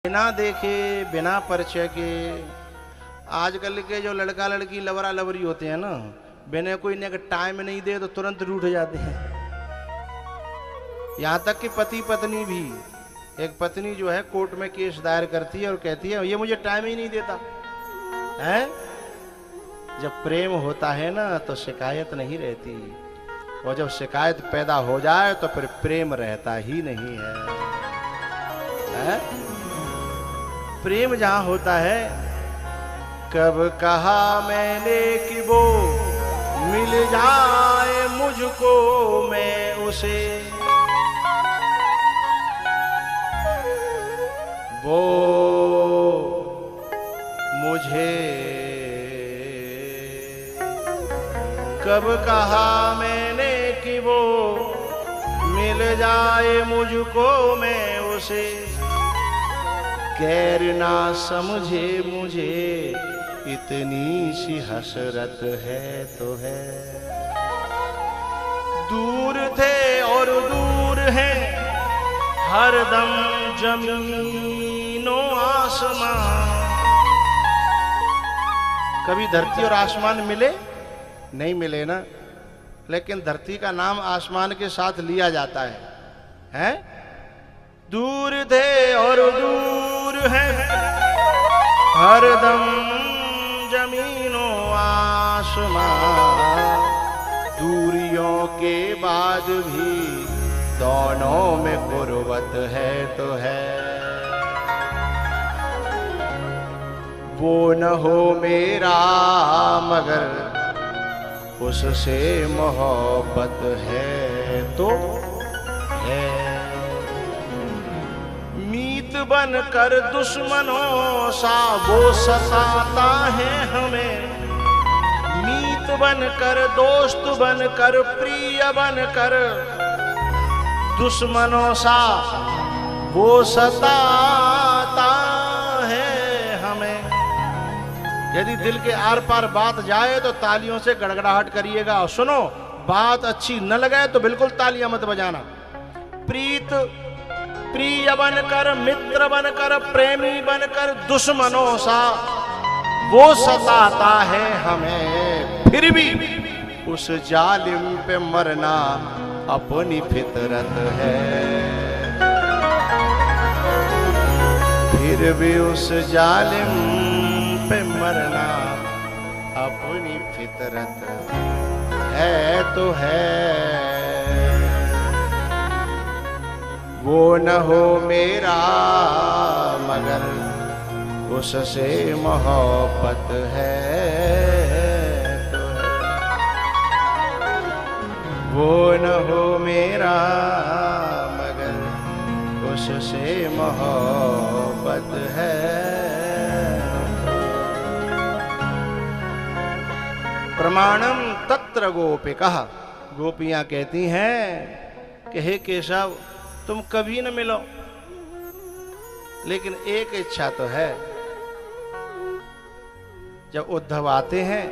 बिना देखे बिना परिचय के आजकल के जो लड़का लड़की लवरा लवरी होते हैं ना, बिना कोई ने टाइम नहीं दे तो तुरंत रूठ जाते हैं। यहाँ तक कि पति पत्नी भी, एक पत्नी जो है कोर्ट में केस दायर करती है और कहती है ये मुझे टाइम ही नहीं देता है। जब प्रेम होता है ना तो शिकायत नहीं रहती, और जब शिकायत पैदा हो जाए तो फिर प्रेम रहता ही नहीं है? प्रेम जहां होता है, कब कहा मैंने कि वो मिल जाए मुझको मैं उसे, वो मुझे कब कहा मैंने कि वो मिल जाए मुझको मैं उसे, गैर ना समझे मुझे इतनी सी हसरत है तो है। दूर थे और दूर है हरदम जमीनों आसमान। कभी धरती और आसमान मिले? नहीं मिले ना, लेकिन धरती का नाम आसमान के साथ लिया जाता है? दूर थे और दूर है हरदम जमीनों आसमान, दूरियों के बाद भी दोनों में गुर्बत है तो है। वो न हो मेरा मगर उससे मोहब्बत है तो है। मीत बन कर दुश्मनों सा वो सताता है हमें, मीत बन कर दोस्त बन कर प्रिय बन कर दुश्मनों सा वो सताता है हमें। यदि दिल के आर पार बात जाए तो तालियों से गड़गड़ाहट करिएगा, और सुनो बात अच्छी न लगे तो बिल्कुल तालियां मत बजाना। प्रीत प्रिय बनकर मित्र बनकर प्रेमी बनकर दुश्मनों सा वो सताता है हमें, फिर भी उस जालिम पे मरना अपनी फितरत है। फिर भी उस जालिम पे मरना अपनी फितरत है तो है। वो न हो मेरा मगर उससे मोहब्बत है तो है। वो न हो मेरा मगर उससे मोहब्बत है। प्रमाणम तत्र गोपिकः, गोपियां कहती हैं कि हे केशव तुम कभी न मिलो, लेकिन एक इच्छा तो है। जब उद्धव आते हैं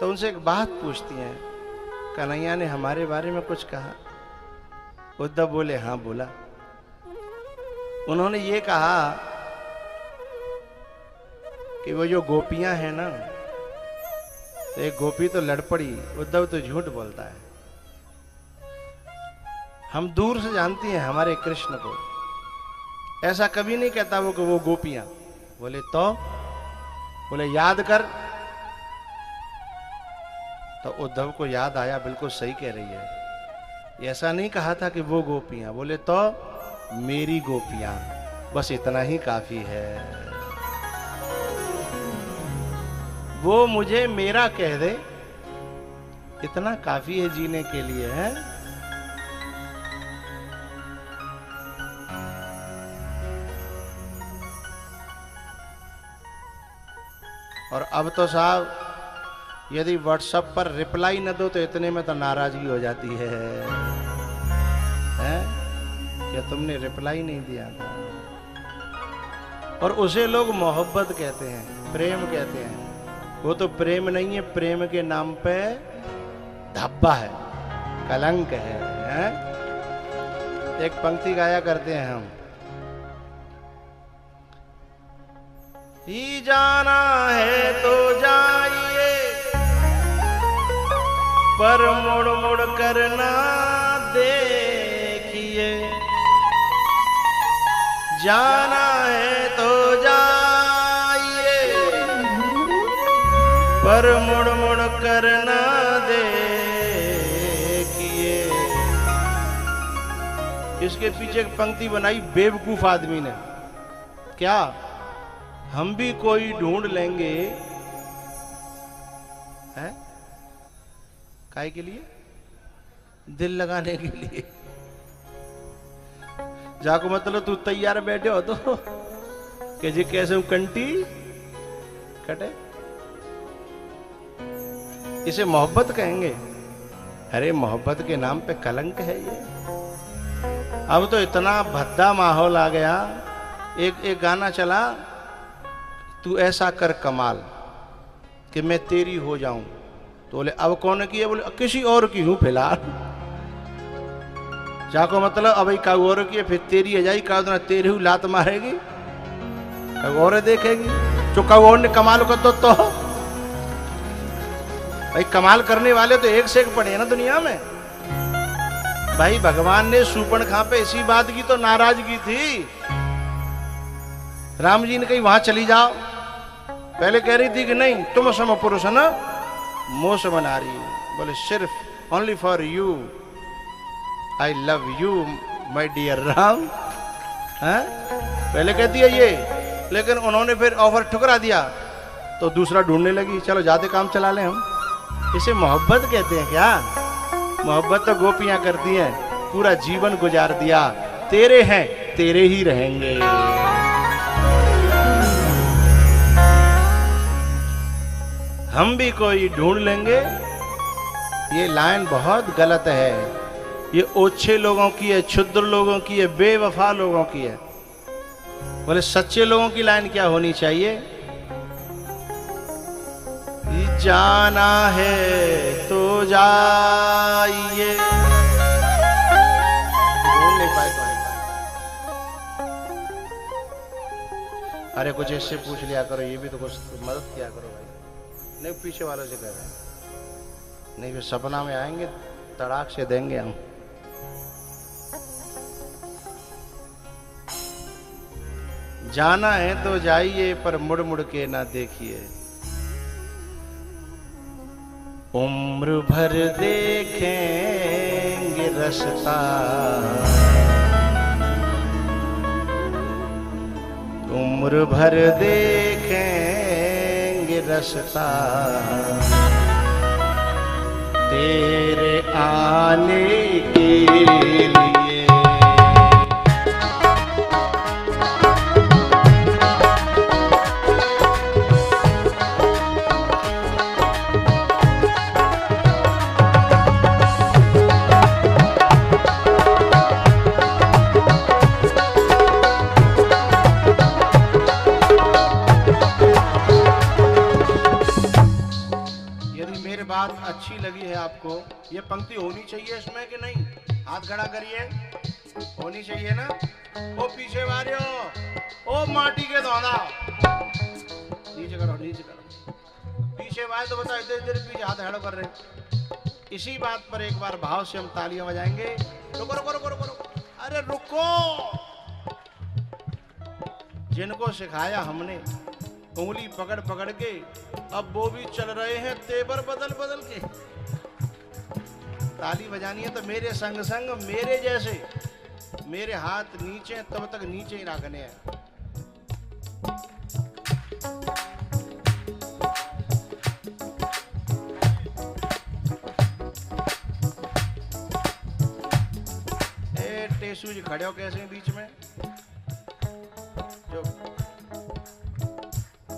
तो उनसे एक बात पूछती हैं, कन्हैया ने हमारे बारे में कुछ कहा? उद्धव बोले हाँ बोला। उन्होंने ये कहा कि वो जो गोपियां हैं ना, तो एक गोपी तो लड़ पड़ी, उद्धव तो झूठ बोलता है। हम दूर से जानती हैं हमारे कृष्ण को, ऐसा कभी नहीं कहता वो कि वो गोपियां। बोले तो? बोले याद कर। तो उद्धव को याद आया, बिल्कुल सही कह रही है, ऐसा नहीं कहा था कि वो गोपियां। बोले तो मेरी गोपियां, बस इतना ही काफी है। वो मुझे मेरा कह दे, इतना काफी है जीने के लिए है। और अब तो साहब यदि व्हाट्सएप पर रिप्लाई न दो तो इतने में तो नाराजगी हो जाती है, क्या तुमने रिप्लाई नहीं दिया था। और उसे लोग मोहब्बत कहते हैं, प्रेम कहते हैं। वो तो प्रेम नहीं है, प्रेम के नाम पे धब्बा है, कलंक है? एक पंक्ति गाया करते हैं हम, ही जाना है तो जाइए, पर मुड़ मुड़ कर ना देखिए। जाना है तो जाइए, पर मुड़ मुड़ कर ना देखिए। इसके पीछे एक पंक्ति बनाई बेवकूफ आदमी ने। क्या? हम भी कोई ढूंढ लेंगे। है काहे के लिए? दिल लगाने के लिए। जाको मतलब तू तैयार बैठे हो तो कि जी कैसे कंटी कटे। इसे मोहब्बत कहेंगे? अरे मोहब्बत के नाम पे कलंक है ये। अब तो इतना भद्दा माहौल आ गया। एक गाना चला, तू ऐसा कर कमाल कि मैं तेरी हो जाऊं। तो बोले अब कौन की है? बोले किसी और की हूं फिलहाल। जाको मतलब अब का और की है, फिर तेरी है जाई का तेरी हूं लात मारेगी, और देखेगी। जो का और ने कमाल कर दो तो भाई कमाल करने वाले तो एक से एक पड़े ना दुनिया में। भाई भगवान ने सूर्पणखा पे इसी बात की तो नाराजगी थी। राम जी ने कही वहां चली जाओ। पहले कह रही थी कि नहीं तुम सम पुरुष न मोह सम नारी। बोले सिर्फ only for you I love you my dear Ram. पहले कहती है ये, लेकिन उन्होंने फिर ऑफर ठुकरा दिया तो दूसरा ढूंढने लगी। चलो जाते काम चला लें हम। इसे मोहब्बत कहते हैं क्या? मोहब्बत तो गोपियां करती हैं। पूरा जीवन गुजार दिया, तेरे हैं तेरे ही रहेंगे। हम भी कोई ढूंढ लेंगे। ये लाइन बहुत गलत है। ये ओछे लोगों की है, क्षुद्र लोगों की है, बेवफा लोगों की है। बोले सच्चे लोगों की लाइन क्या होनी चाहिए? जाना है तो जाइए। बोल नहीं पाए। अरे कुछ इससे पूछ लिया करो, ये भी तो कुछ मदद किया करो भाई। नहीं पीछे वालों से कह रहे हैं, नहीं फिर सपना में आएंगे तड़ाक से देंगे हम। जाना है तो जाइए, पर मुड़ मुड़ के ना देखिए। उम्र भर देखेंगे रास्ता, उम्र भर देखेंगे रास्ता, तेरे आने के लिए। अच्छी लगी है आपको? ये पंक्ति होनी चाहिए इसमें कि नहीं? हाथ खड़ा करिए। होनी चाहिए ना? ओ पीछे वाले ओ माटी के दौना नीचे करो, नीचे करो। पीछे वाले तो बताओ, इधर इधर पीछे हाथ खड़ा कर रहे। इसी बात पर एक बार भाव से हम तालियां बजाएंगे। रुको रुको रुको रुको रुको, अरे रुको। जिनको सिखाया हमने उंगली पकड़ पकड़ के, अब वो भी चल रहे हैं तेवर बदल बदल के। ताली बजानी है तो मेरे संग संग मेरे जैसे, मेरे हाथ नीचे तब तक नीचे ही रखने हैं। टेसू जी खड़े हो कैसे बीच में? जो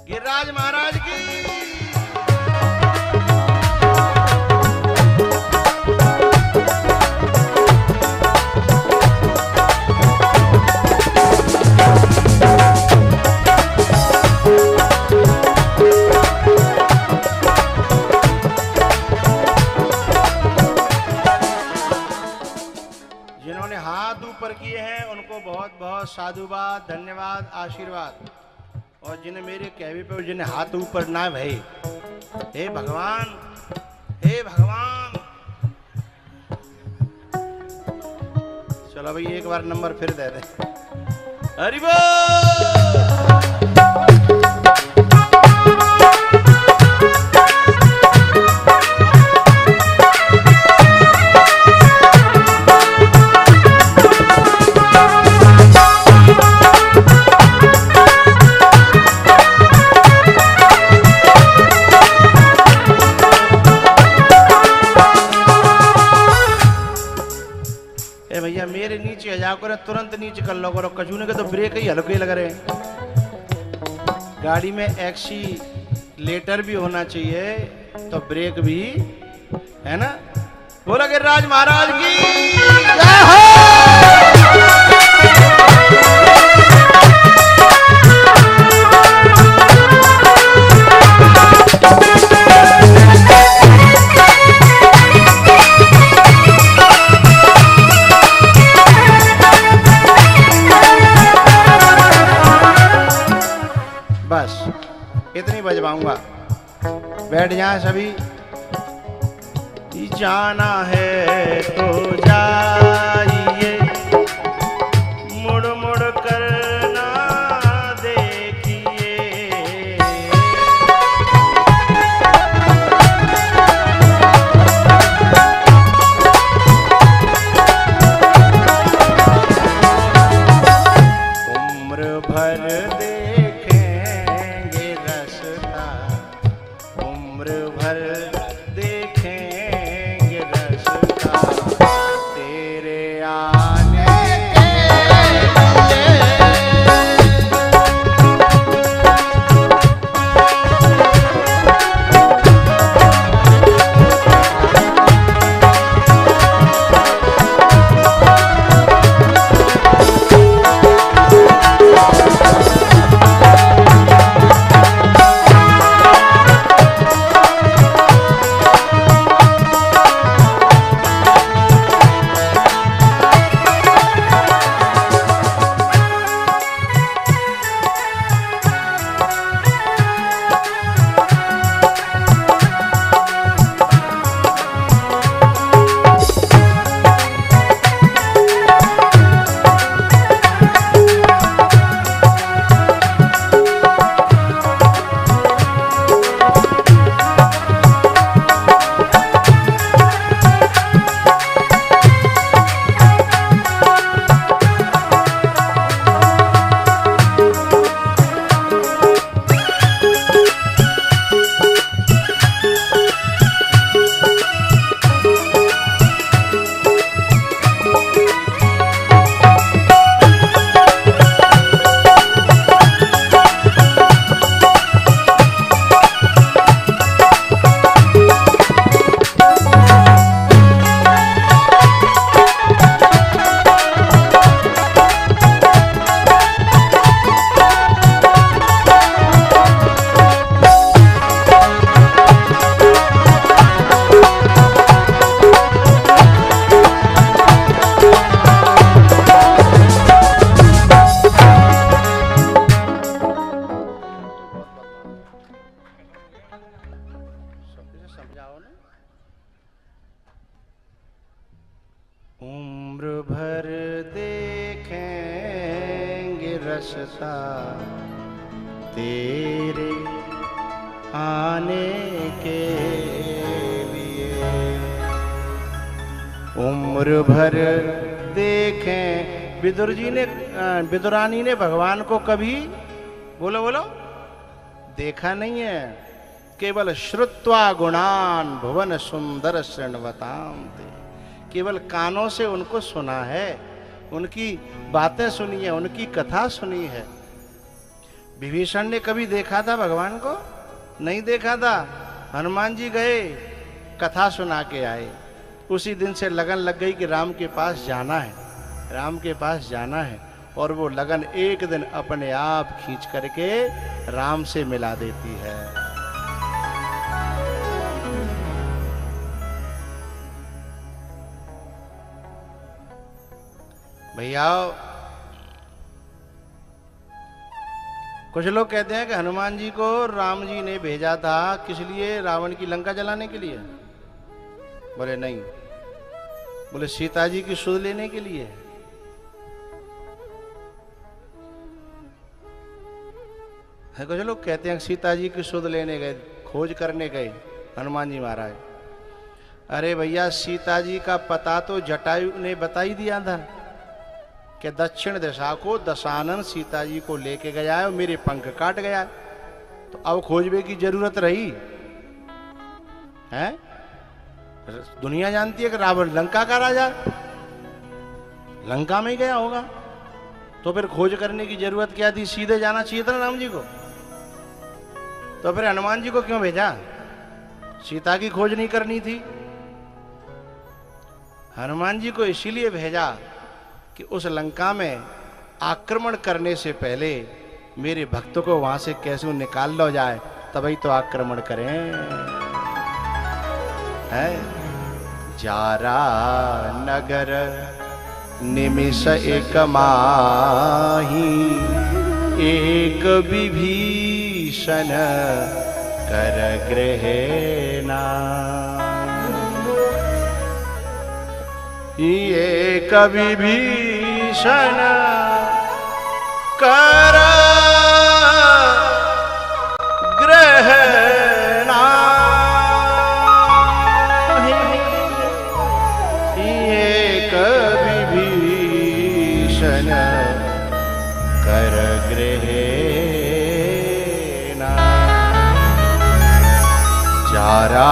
गिरिराज महाराज की। जिन्होंने हाथ ऊपर किए हैं उनको बहुत बहुत साधुवाद, धन्यवाद, आशीर्वाद। और जिन्हें मेरे कहवे पे जिन्हें हाथ ऊपर ना भय, हे भगवान, हे भगवान। चलो भाई एक बार नंबर फिर दे दे। हरि बोल। भैया मेरे नीचे आ जाओ करे, तुरंत नीचे कर लो करो, कचूने के तो ब्रेक ही हल्के लग रहे हैं। गाड़ी में एक्सीलेटर भी होना चाहिए तो ब्रेक भी, है ना। बोला गिरिराज महाराज की जय हो। बस इतनी बजवाऊंगा, बैठ जाए सभी। जाना है तो जाइए, मुड़ मुड़ कर ना देखिए। उम्र भर देखेंगे रसता, उम्र भर देखेंगे रसता तेरे आने के समझाओ ना। उम्र भर देखेंगे रसता तेरे आने के लिए, उम्र भर देखें। विदुरानी ने भगवान को कभी बोलो बोलो देखा नहीं है, केवल श्रुत्वा गुणान भुवन सुंदर शृण्वताम, केवल कानों से उनको सुना है, उनकी बातें सुनी है, उनकी कथा सुनी है। विभीषण ने कभी देखा था भगवान को? नहीं देखा था। हनुमान जी गए, कथा सुना के आए। उसी दिन से लगन लग गई कि राम के पास जाना है, राम के पास जाना है। और वो लगन एक दिन अपने आप खींच करके राम से मिला देती है। भैया कुछ लोग कहते हैं कि हनुमान जी को राम जी ने भेजा था किस लिए, रावण की लंका जलाने के लिए। बोले नहीं, बोले सीता जी की सुध लेने के लिए। है कुछ लोग कहते हैं सीता जी की सुध लेने गए, खोज करने गए हनुमान जी महाराज। अरे भैया, सीता जी का पता तो जटायु ने बता ही दिया था कि दक्षिण दिशा को दशानन सीता जी को लेके गया है और मेरे पंख काट गया है। तो अब खोजबे की जरूरत रही है? दुनिया जानती है कि रावण लंका का राजा, लंका में ही गया होगा, तो फिर खोज करने की जरूरत क्या थी? सीधे जाना चाहिए था ना राम जी को। तो फिर हनुमान जी को क्यों भेजा? सीता की खोज नहीं करनी थी? हनुमान जी को इसीलिए भेजा कि उस लंका में आक्रमण करने से पहले मेरे भक्तों को वहां से कैसे निकाल लो जाए, तभी तो आक्रमण करें। है जारा नगर निमिष एक माही, एक विभीषण कर ग्रहेना। एक विभीषण कर ग्रहेना, एक विभीषण कर ग्रहेना। जारा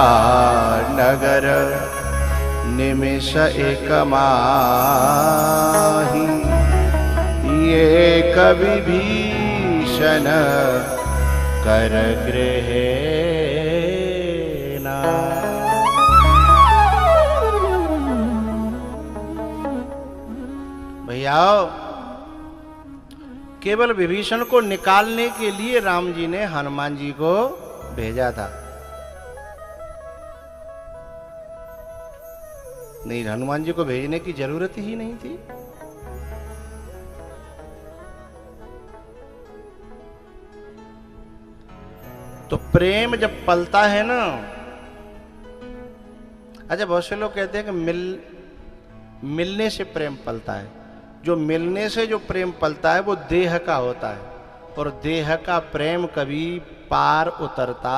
नगर निमिष एक माही, एक विभीषण कर ग्रहेना। भैया, केवल विभीषण को निकालने के लिए राम जी ने हनुमान जी को भेजा था। नहीं, हनुमान जी को भेजने की जरूरत ही नहीं थी। तो प्रेम जब पलता है ना, अच्छा बहुत से लोग कहते हैं कि मिलने से प्रेम पलता है। जो मिलने से जो प्रेम पलता है वो देह का होता है, और देह का प्रेम कभी पार उतरता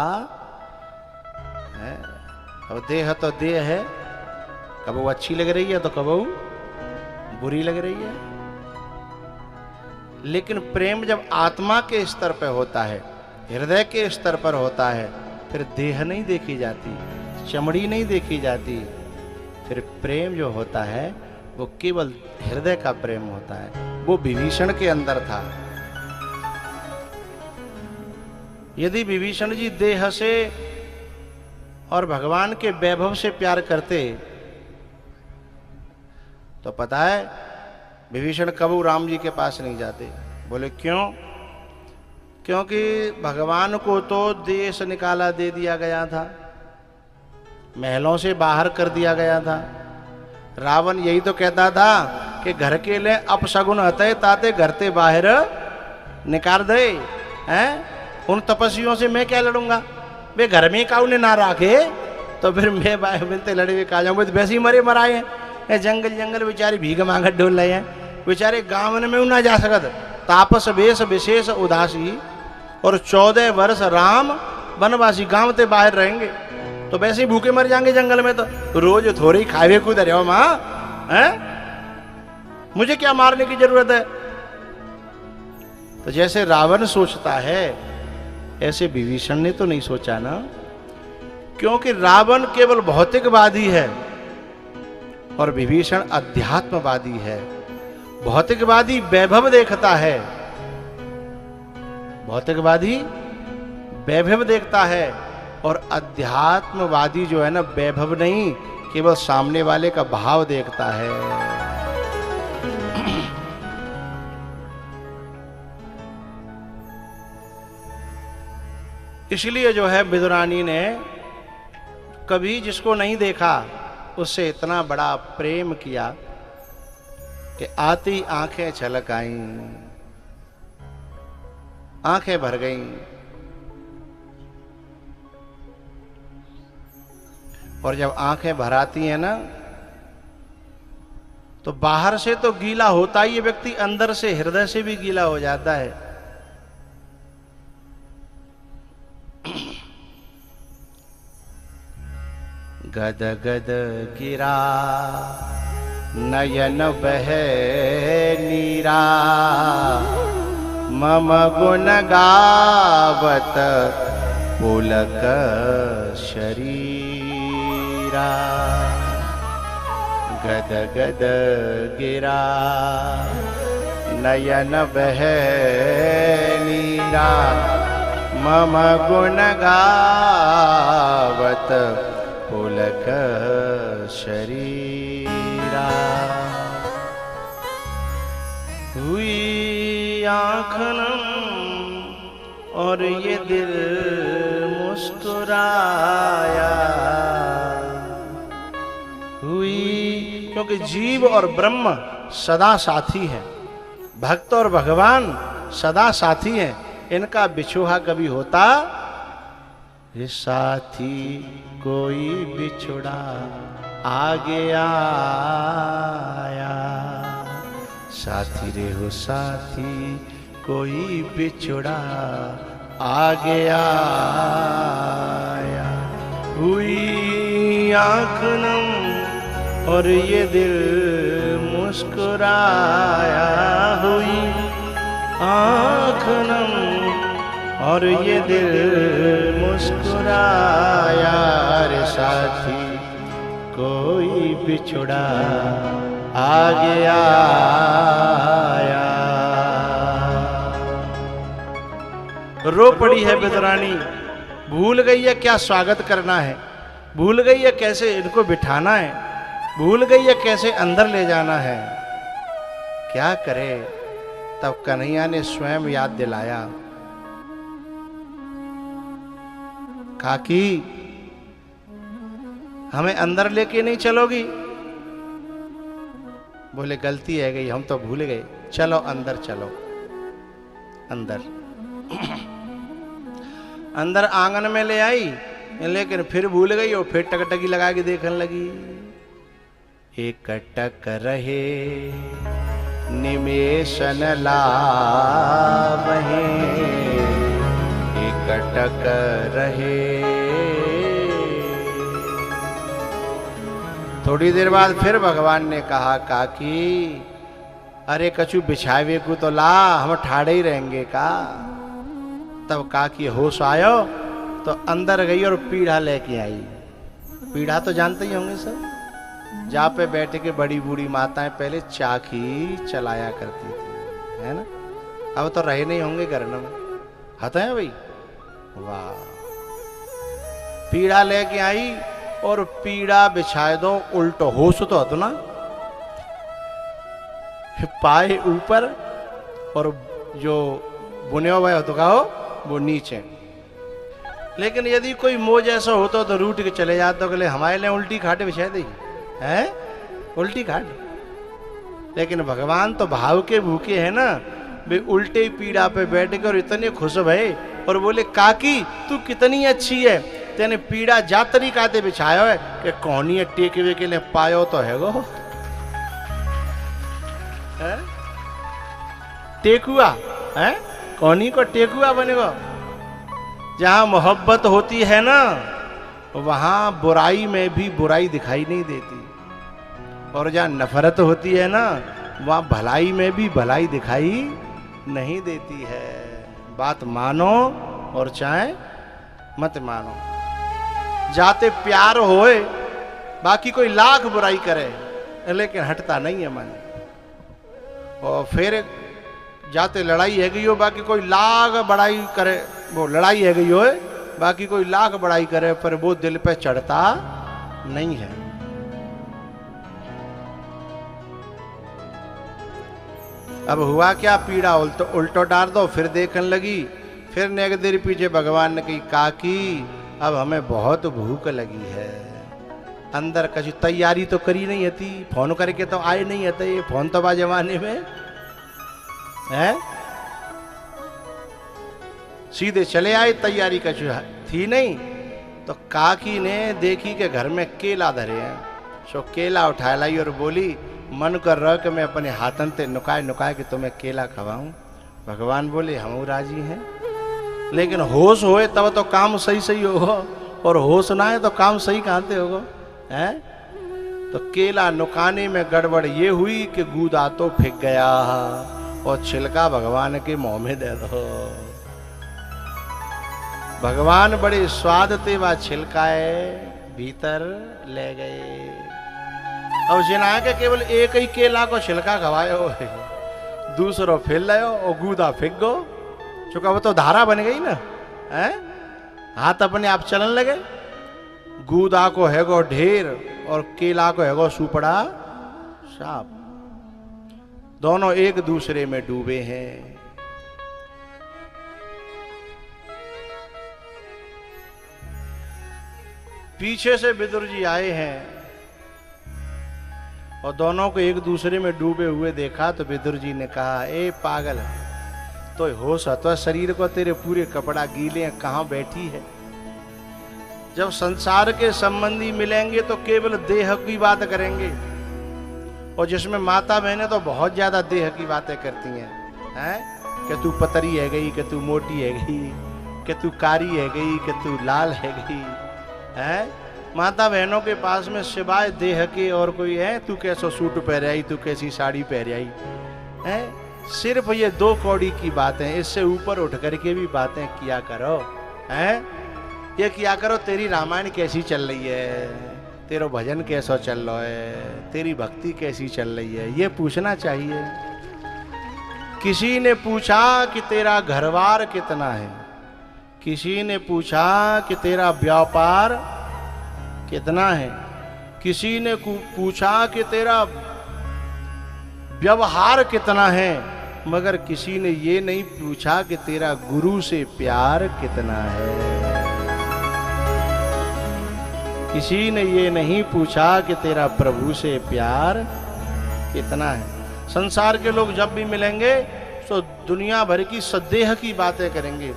है। अब देह तो देह है, कब वो अच्छी लग रही है तो कब वो बुरी लग रही है। लेकिन प्रेम जब आत्मा के स्तर पर होता है, हृदय के स्तर पर होता है, फिर देह नहीं देखी जाती, चमड़ी नहीं देखी जाती। फिर प्रेम जो होता है वो केवल हृदय का प्रेम होता है। वो विभीषण के अंदर था। यदि विभीषण जी देह से और भगवान के वैभव से प्यार करते तो पता है विभीषण कबू राम जी के पास नहीं जाते। बोले क्यों? क्योंकि भगवान को तो देश निकाला दे दिया गया था, महलों से बाहर कर दिया गया था। रावण यही तो कहता था कि घर के लिए अपशगुन हते ताते घर ते बाहर निकाल दे। हैं? उन तपस्वियों से मैं क्या लड़ूंगा? वे घर में काऊ ने ना रखे तो फिर मैं मिलते लड़े हुए कहा जाऊंगे। तो वैसे ही मरे मराए हैं, जंगल जंगल बेचारे भीग मांगत डोल रहे हैं। बेचारे गाँव में ना जा सकत, तापस वेश विशेष उदासी, और 14 वर्ष राम वनवासी गांव ते बाहर रहेंगे। तो वैसे ही भूखे मर जाएंगे जंगल में। तो रोज थोड़ी खावे कूद रहे हो माँ, हैं? मुझे क्या मारने की जरूरत है? तो जैसे रावण सोचता है ऐसे विभीषण ने तो नहीं सोचा ना, क्योंकि रावण केवल भौतिकवादी है और विभीषण अध्यात्मवादी है। भौतिकवादी वैभव देखता है, भौतिकवादी वैभव देखता है, और अध्यात्मवादी जो है ना वैभव नहीं, केवल सामने वाले का भाव देखता है। इसलिए जो है विदुरानी ने कभी जिसको नहीं देखा उससे इतना बड़ा प्रेम किया कि आती आंखें छलक आईं। आंखें भर गईं। और जब आंखें भर आती हैं ना, तो बाहर से तो गीला होता ही है व्यक्ति, अंदर से हृदय से भी गीला हो जाता है। गद गद गिरा नयन बहे नीरा, मम गुण गावत पुलक शरीरा। गद गद गिरा नयन बहे नीरा, मम गुण गावत पुलक शरीरा। हुई आँखन और ये दिल मुस्कुराया। हुई, क्योंकि जीव और ब्रह्म सदा साथी हैं, भक्त और भगवान सदा साथी हैं, इनका बिछोहा कभी होता? ये साथी कोई बिछुड़ा आगे आया, साथी रे हो साथी कोई बिछुड़ा आगे आया। हुई आँख नम और ये दिल मुस्कुराया। हुई आँख नम और ये दिल मुस्कुराया, रे साथी कोई बिछुड़ा आगे आया। रो पड़ी है बेदरानी, भूल गई है क्या स्वागत करना है, भूल गई है कैसे इनको बिठाना है, भूल गई है कैसे अंदर ले जाना है। क्या करे, तब कन्हैया ने स्वयं याद दिलाया। काकी, हमें अंदर लेके नहीं चलोगी? बोले गलती है गई, हम तो भूल गए, चलो अंदर चलो। अंदर अंदर आंगन में ले आई, लेकिन फिर भूल गई और फिर टकटकी लगा के देखने लगी। एक टक रहे निमेषन लावहे, एक टक रहे। थोड़ी देर बाद फिर भगवान ने कहा, काकी अरे कछु बिछावे को तो ला, हम ठाड़े ही रहेंगे का। तब काकी होश आयो तो अंदर गई और पीढ़ा लेके आई। पीढ़ा तो जानते ही होंगे सब, जहाँ पे बैठे के बड़ी बूढ़ी माताएं पहले चाकी चलाया करती थी, है ना। अब तो रहे नहीं होंगे घर में, हता है भाई। वाह, पीढ़ा लेके आई और पीढ़ा बिछाए दो उल्टो, होश तो हतो ना, पाए ऊपर और जो बुने हुए हो तो कहो वो नीचे। लेकिन यदि कोई मोज ऐसा होता तो रूट के चले जाते, तो हमारे लिए उल्टी खाटे बिछा दी है, उल्टी खाट। लेकिन भगवान तो भाव के भूखे है ना, वे उल्टे पीड़ा पे बैठ कर इतने खुश भये और बोले, काकी तू कितनी अच्छी है, तेने पीड़ा जा तरीका ते बिछायो है कि कौनी टेकवे के लिए पायो तो है गो है? टेकुआ है, कौनी को टेकुआ बनेगा। जहां मोहब्बत होती है ना, वहां बुराई में भी बुराई दिखाई नहीं देती, और जहां नफरत होती है ना, वहां भलाई में भी भलाई दिखाई नहीं देती है। बात मानो और चाहे मत मानो। जाते प्यार होए, बाकी कोई लाख बुराई करे लेकिन हटता नहीं है मन। और फिर जाते लड़ाई है गई हो, बाकी कोई लाख बड़ाई करे, वो लड़ाई है गई हो, बाकी कोई लाख बड़ाई करे पर वो दिल पे चढ़ता नहीं है। अब हुआ क्या, पीड़ा उल्टो डाल दो, फिर देखने लगी। फिर नेक देर पीछे भगवान ने कही, काकी अब हमें बहुत भूख लगी है। अंदर कछु तैयारी तो करी नहीं थी, फोन करके तो आए नहीं थे, ये फोन तो बा जमाने में है। सीधे चले आए, तैयारी का थी नहीं। तो काकी ने देखी कि घर में केला धरे हैं, सो केला उठा लाई और बोली मन कर रहा कि मैं अपने हाथन से नुकाए नुकाए कि तुम्हें केला खवाऊं। भगवान बोले हम राजी हैं, लेकिन होश होए तब तो काम सही सही होगा, और होश ना है तो काम सही कहाँ से होगा, हैं? तो केला नुकाने में गड़बड़ ये हुई कि गूदा तो फेंक गया और छिलका भगवान के मुंह में दे दो। भगवान बड़े स्वाद थे, वह छिलकाए भीतर ले गए। अब जिना के केवल एक ही केला को छिलका खवायो, दूसरो फैल लो और गूदा फेंक गो, चूंकि वो तो धारा बन गई ना, हैं? हाथ अपने आप चलन लगे। गूदा को है गो ढेर और केला को है गो सुपड़ा साप, दोनों एक दूसरे में डूबे हैं। पीछे से विदुर जी आए हैं और दोनों को एक दूसरे में डूबे हुए देखा तो विदुर जी ने कहा, ए पागल, तो होश तो शरीर को, तेरे पूरे कपड़ा गीले हैं, कहां बैठी है? जब संसार के संबंधी मिलेंगे तो केवल देह की बात करेंगे, और जिसमें माता बहनें तो बहुत ज्यादा देह की बातें करती हैं, कि तू पतरी है गई, कि तू मोटी है गई, कि तू कारी है गई, कि तू लाल है गई, हैं? माता बहनों के पास में सिवाय देह के और कोई है? तू कैसा सूट पहन आई, तू कैसी साड़ी पहन आई, हैं? सिर्फ ये दो कौड़ी की बातें, इससे ऊपर उठ करके भी बातें किया करो, हैं? ये किया करो, तेरी रामायण कैसी चल रही है, तेरा भजन कैसा चल रहा है, तेरी भक्ति कैसी चल रही है, ये पूछना चाहिए। किसी ने पूछा कि तेरा घरवार कितना है, किसी ने पूछा कि तेरा व्यापार कितना है, किसी ने पूछा कि तेरा व्यवहार कितना है, मगर किसी ने ये नहीं पूछा कि तेरा गुरु से प्यार कितना है। किसी ने ये नहीं पूछा कि तेरा प्रभु से प्यार कितना है। संसार के लोग जब भी मिलेंगे तो दुनिया भर की सदेह की बातें करेंगे,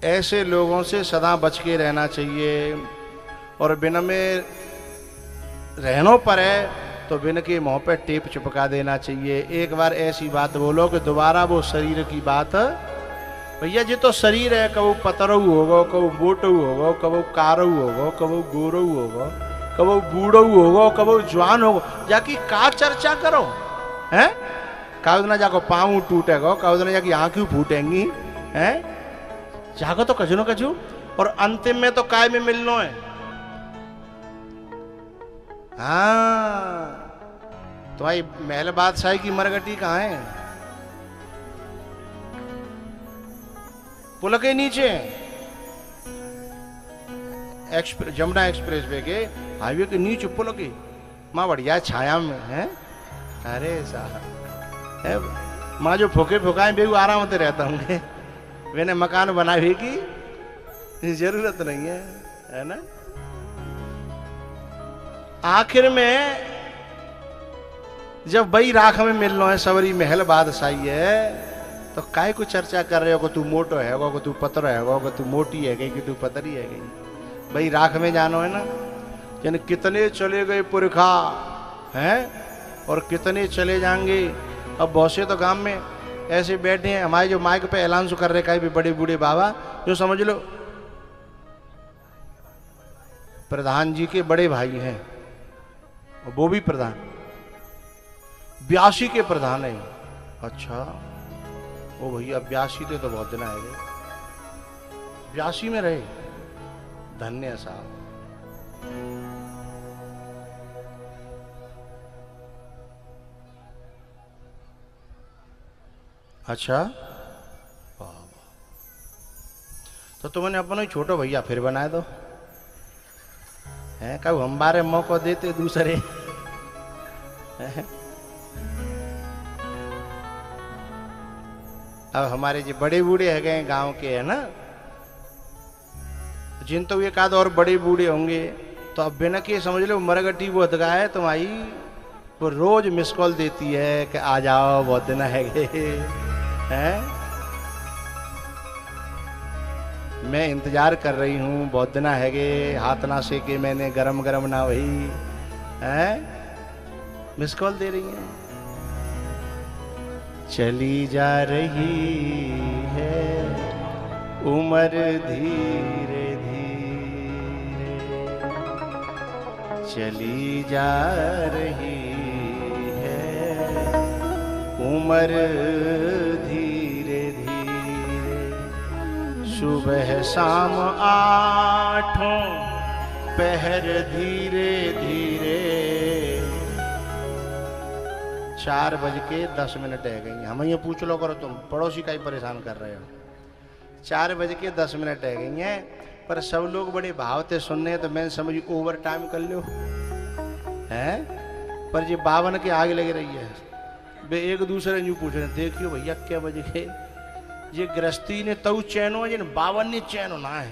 ऐसे लोगों से सदा बच के रहना चाहिए। और बिन में रहनों पर है तो बिन के मुंह पे टेप चिपका देना चाहिए। एक बार ऐसी बात बोलो कि दोबारा वो शरीर की बात, भैया जी तो शरीर है, कबो पतरऊ होगो, कबो बोटऊ होगो, कबो कारऊ होगो, कबो गोरऊ होगो, कबो बूढ़ऊ होगो, कबो जवान होगो, जाकी का चर्चा करो, हैं? कागज ना जाको पाँव टूटेगो, कागज ना जाकी आंखें फूटेंगी, हैं? जाको तो कजू न कजू, और अंतिम में तो काय में मिलनो है। हाँ, तुम्हारी महल बादशाही की मरगटी कहाँ है? पुल के नीचे, जमुना एक्सप्रेस वे के हाईवे के नीचे पुल की माँ बढ़िया छाया में है। अरे साहब, माँ जो फूके फुकाए बेगू आराम होते रहता हूँ, मैंने मकान बनाए की जरूरत नहीं है ना। आखिर में जब बई राख में मिलना है, सवरी महल बादशाही है, तो काय को चर्चा कर रहे हो कि तू मोटो है, कि तू पतरो है, कि तू मोटी है गई, कि तू पतरी है गई। भाई राख में जानो है ना, यानी कितने चले गए पुरखा हैं और कितने चले जाएंगे। अब बहुत से तो गांव में ऐसे बैठे हैं, हमारे जो माइक पे ऐलान कर रहे कहीं भी बड़े बूढ़े बाबा, जो समझ लो प्रधान जी के बड़े भाई हैं, और वो भी प्रधान, 82 के प्रधान है। अच्छा, ओ भैया 82 थे तो बहुत दिन आए गए, 82 में रहे, धन्य साहब। अच्छा, तो तुमने अपना ही छोटो भैया फिर बनाए दो, हैं? कब हम बारे मौका देते दूसरे, अब हमारे जो बड़े बूढ़े है गए गांव के है ना, जिन तो एक आध और बड़े बूढ़े होंगे, तो अब बिना के समझ लो मरगटी वो हदगा है तुम्हारी, वो रोज मिस कॉल देती है कि आ जाओ बहुत दिन है गए, हैं? मैं इंतजार कर रही हूँ, बहुत दिन है गे, हाथ ना सेके मैंने, गरम गरम ना वही है। मिस कॉल दे रही है। चली जा रही है उम्र धीरे धीरे, चली जा रही है उम्र धीरे धीरे। सुबह शाम आठों पहर धीरे धीरे। 4:10 रह गई। हम ये पूछ लो करो, तुम पड़ोसी का ही परेशान कर रहे हो। 4:10 रह गई हैं, पर सब लोग बड़े भाव से सुन रहे हैं, तो मैं समझी ओवर टाइम कर लो है। पर ये 52 के आगे लगे रही है। वे एक दूसरे यूँ पूछ रहे, देखियो भैया क्या बजे के ये गृहस्थी ने तऊ चैनो जिन 52 ने चैनो ना है,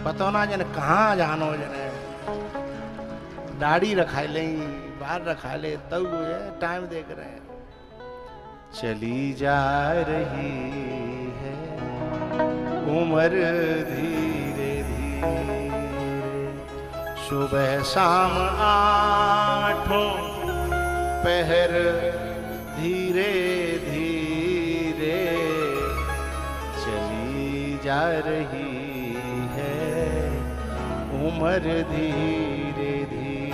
पता ना जन कहाँ जानो जन दाढ़ी रखा लें, बाहर रखा ले, तब टाइम देख रहे हैं। चली जा रही है उम्र धीरे धीरे। सुबह शाम आठों पहर धीरे धीरे। चली जा रही है उम्र धीरे धीरे।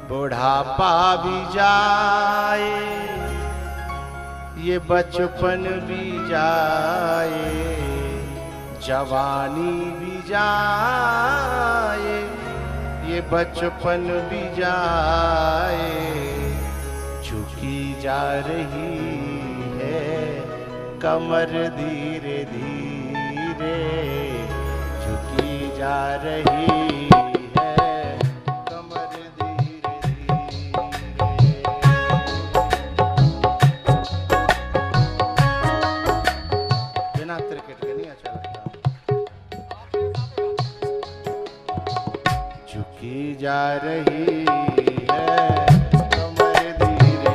बुढ़ापा भी जाए, ये बचपन भी जाए, जवानी भी जाए, ये बचपन भी जाए। झुकी जा रही है कमर धीरे धीरे, झुकी जा रही जा रही है कमर धीरे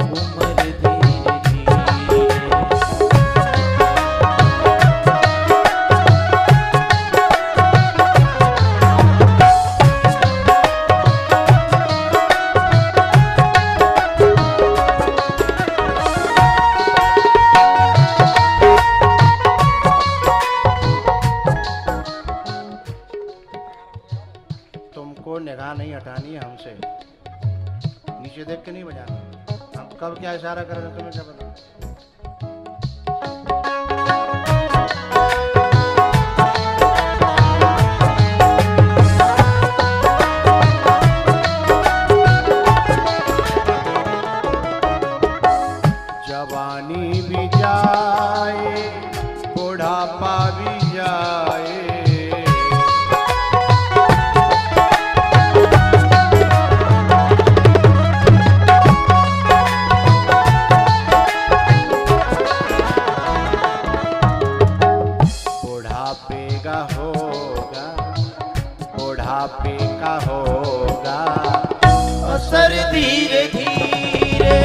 उम्र धीरे निगाह नहीं हटानी है हमसे, नीचे देख के नहीं बजाना। हम कब क्या इशारा कर रहे हैं तुम्हें क्या पता। जवानी भी जाए, बुढ़ापा भी जाए, बुढ़ापे का होगा असर धीरे धीरे।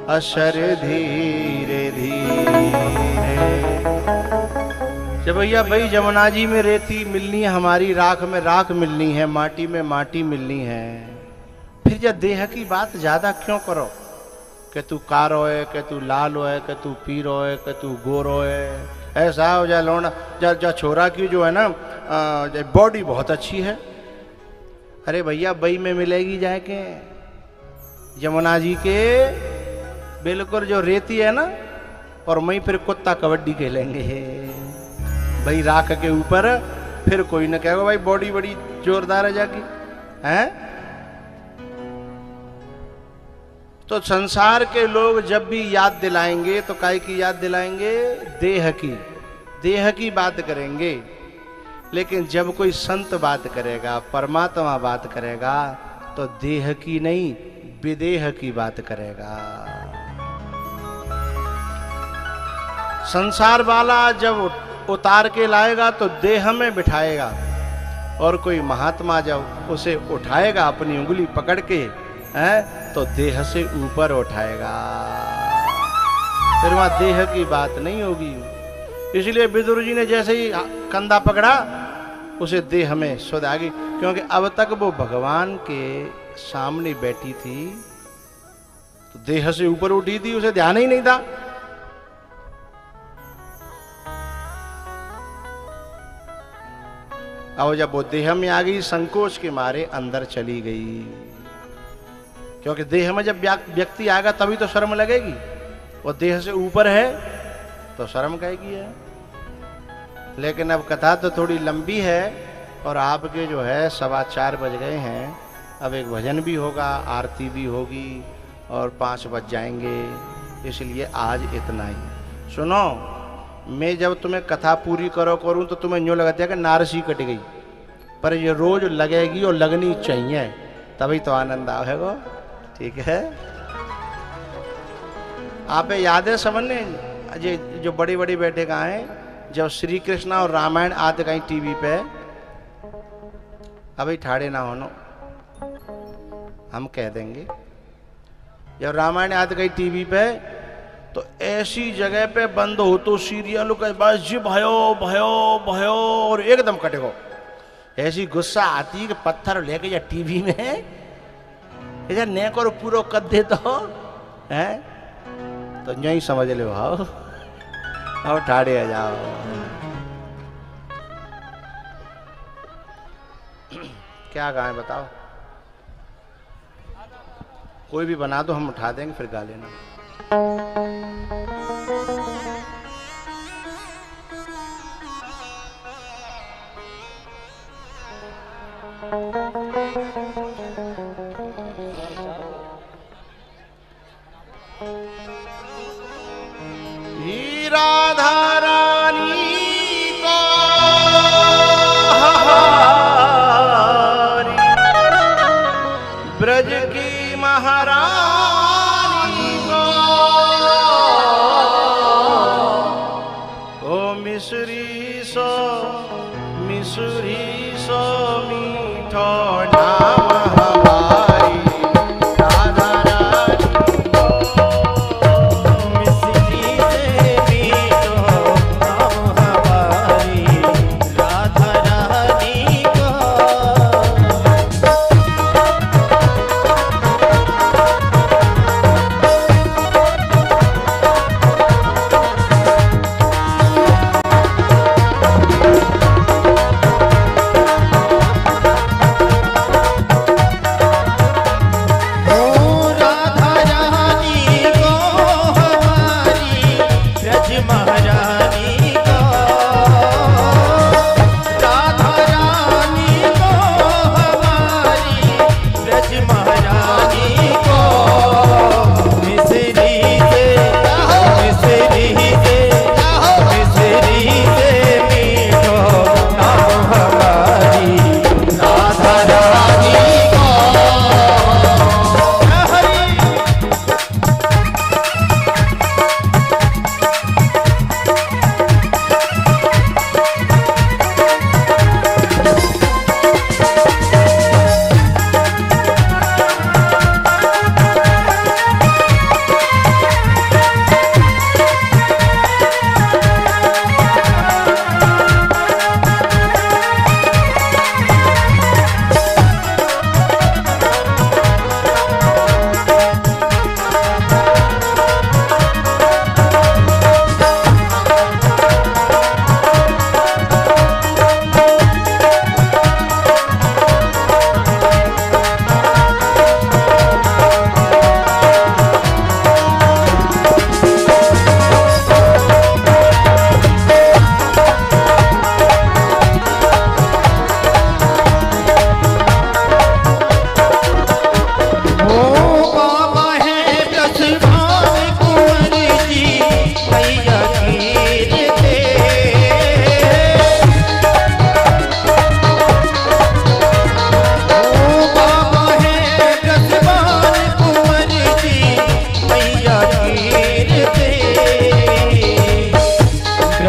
असर धीरे धीरे। जब भैया भाई जमुना जी में रेती मिलनी है, हमारी राख में राख मिलनी है, माटी में माटी मिलनी है, फिर जब देह की बात ज्यादा क्यों करो कि तू कारो है, कि तू लाल है, कि तू पीरो है, कि तू गोरो है। ऐसा हो जा लौंडा जा छोरा की जो है ना बॉडी बहुत अच्छी है। अरे भैया बई में मिलेगी जाके जमुना जी के बिल्कुल जो रेती है ना और वहीं फिर कुत्ता कबड्डी खेलेंगे भाई राख के ऊपर। फिर कोई ना कहेगा भाई बॉडी बड़ी जोरदार है जाकी है। तो संसार के लोग जब भी याद दिलाएंगे तो काय की याद दिलाएंगे? देह की बात करेंगे। लेकिन जब कोई संत बात करेगा, परमात्मा बात करेगा, तो देह की नहीं विदेह की बात करेगा। संसार वाला जब उतार के लाएगा तो देह में बिठाएगा, और कोई महात्मा जब उसे उठाएगा अपनी उंगली पकड़ के तो देह से ऊपर उठाएगा। फिर वहां देह की बात नहीं होगी। इसलिए विदुर जी ने जैसे ही कंधा पकड़ा उसे देह में सुध आ गई, क्योंकि अब तक वो भगवान के सामने बैठी थी तो देह से ऊपर उठी थी, उसे ध्यान ही नहीं था। अब जब वो देह में आ गई संकोच के मारे अंदर चली गई, क्योंकि देह में जब व्यक्ति आएगा तभी तो शर्म लगेगी। वो देह से ऊपर है तो शर्म कहेगी है। लेकिन अब कथा तो थोड़ी लंबी है और आपके जो है 4:15 बज गए हैं। अब एक भजन भी होगा, आरती भी होगी और 5 बज जाएंगे। इसलिए आज इतना ही। सुनो, मैं जब तुम्हें कथा पूरी करूं तो तुम्हें यूँ लगता है कि नारसी कट गई, पर ये रोज लगेगी और लगनी चाहिए, तभी तो आनंद आएगा। ठीक है? आप याद है सबने जो बड़ी बड़ी बैठे कहाँ हैं, जब श्री कृष्ण और रामायण आते कहीं टीवी पे, अभी ठाड़े ना होनो, हम कह देंगे। जब रामायण आते कहीं टीवी पे तो ऐसी जगह पे बंद हो तो सीरियल के बस जी भयो भयो भयो और एकदम कटेगो। ऐसी गुस्सा आती कि पत्थर लेके या टीवी में ऐसा नेक और पूरा कर दे तो है, तो यही समझ ले भाव और ठाड़े आ जाओ। क्या गाएं बताओ? कोई भी बना दो, हम उठा देंगे, फिर गा लेना। राधा रानी को ब्रज की महारानी को ओ मिसरी सो मीठो नाम हमारी राधा रानी को मिसरी से मीठो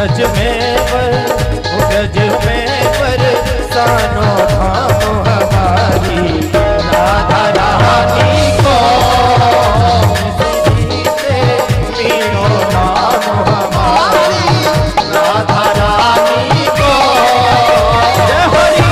ब्रज में बरसानो धाम हमारी राधा रानी को मीनो नाम हमारी राधा रानी को। जय हरि।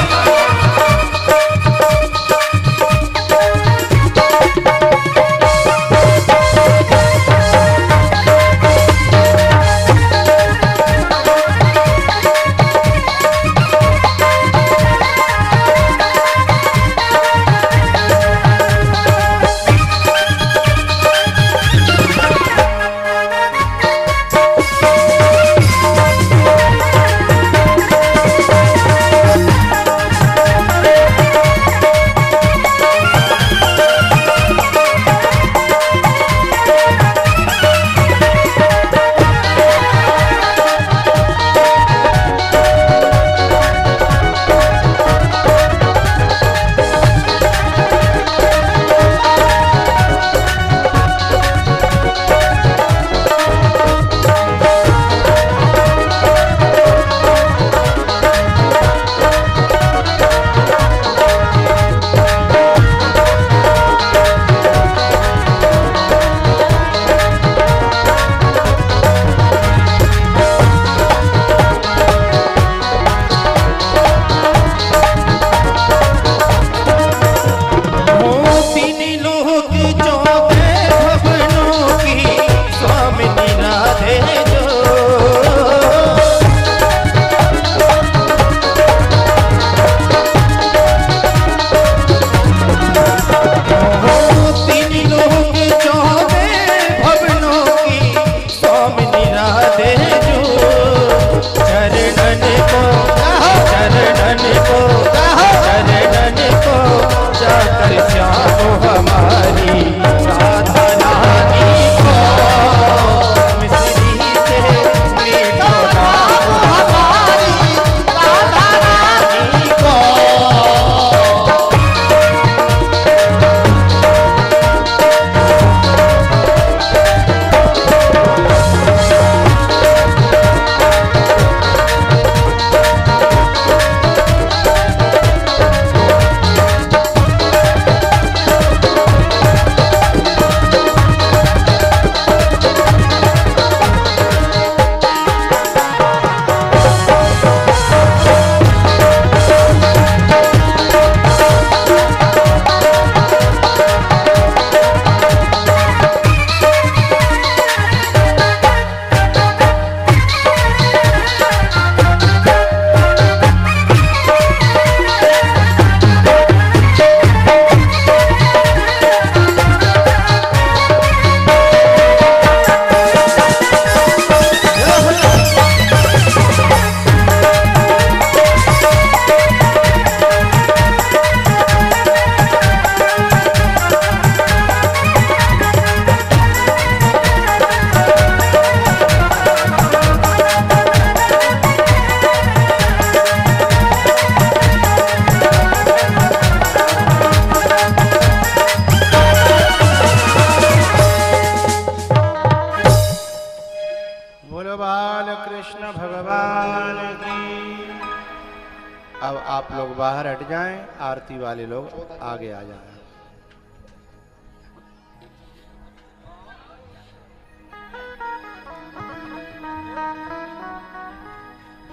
अब आप लोग बाहर हट जाएं, आरती वाले लोग आगे आ जाएं।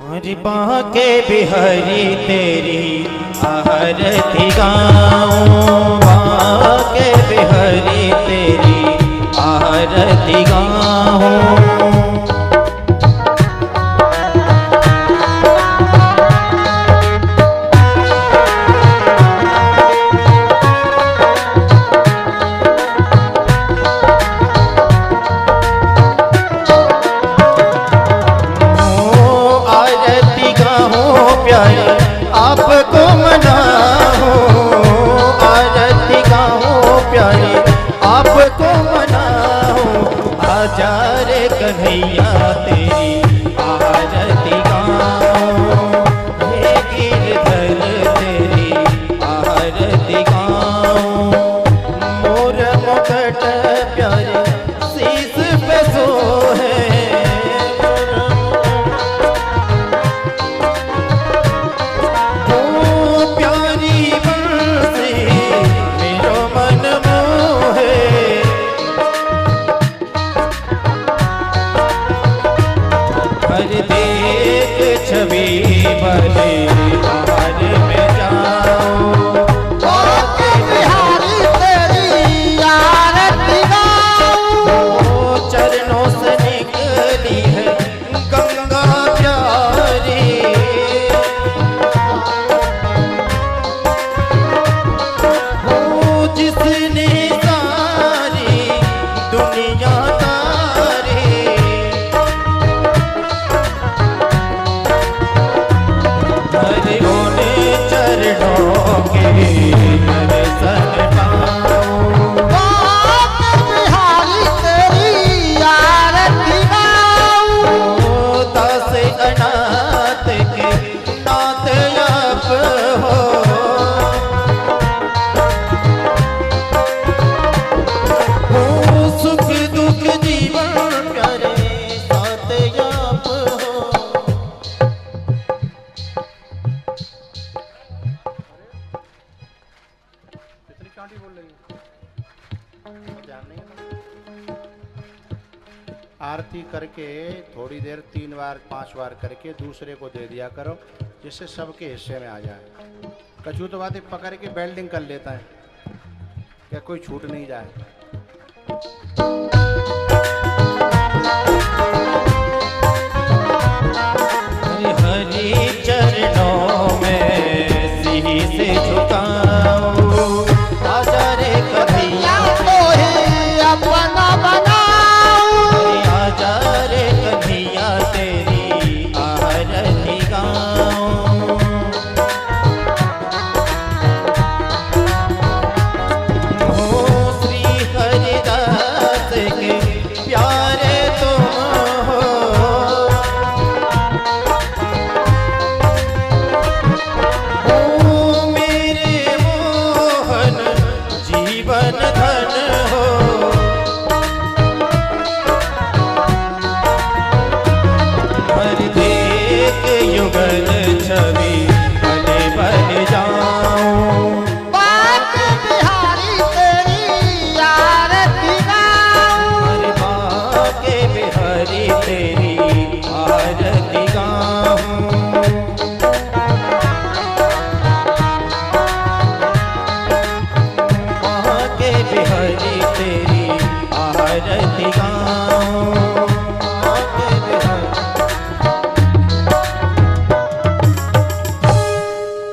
हरि बांके बिहारी तेरी आरती गाऊं, बांके बिहारी तेरी आरती गाऊं। आपको मनाओ आरती गाओ प्यारे, आपको मनाओ आजा रे कन्हैया तेरी आरती गाओ, हे गिरधर तेरी आरती गाओ। मोर मुकुट प्यारे शीश पे सोहे, हर देख छवि भले हार में जाओ। बाके बिहारी तेरी आरती गाऊं। चरणों से निकली है गंगा प्यारी। जिसने सारी दुनिया तारी। हरे उन चरणों के दर्शन पाऊं। बाके बिहारी तेरी आरती गाऊं। दास अनाथ के नाथ आप हो। सुख दुख जीवन प्यारे साथ आप हो। कितनी चांटी बोल रही है? ध्यान नहीं है। आरती करके थोड़ी देर 3 बार 5 बार करके दूसरे को दे दिया करो, जिससे सबके हिस्से में आ जाए। कछु तो बातें पकड़ के बेल्डिंग कर लेता है, क्या कोई छूट नहीं जाए। हरि चरणों में शीश झुकाऊं। आजा रे कन्हैया तो ही अपना बनाऊं। आजा रे कन्हैया तेरी आरती गाऊं। हो श्री हरिदास के प्यारे तुम हो। ओ मेरे मोहन जीवन धन हो। हर देख युगल छवि भले बन जाऊं। बाके बिहारी तेरी आरती गाऊं। हर बाके बिहारी तेरी आरती गाऊं। बाके बिहारी तेरी आरती गाऊं।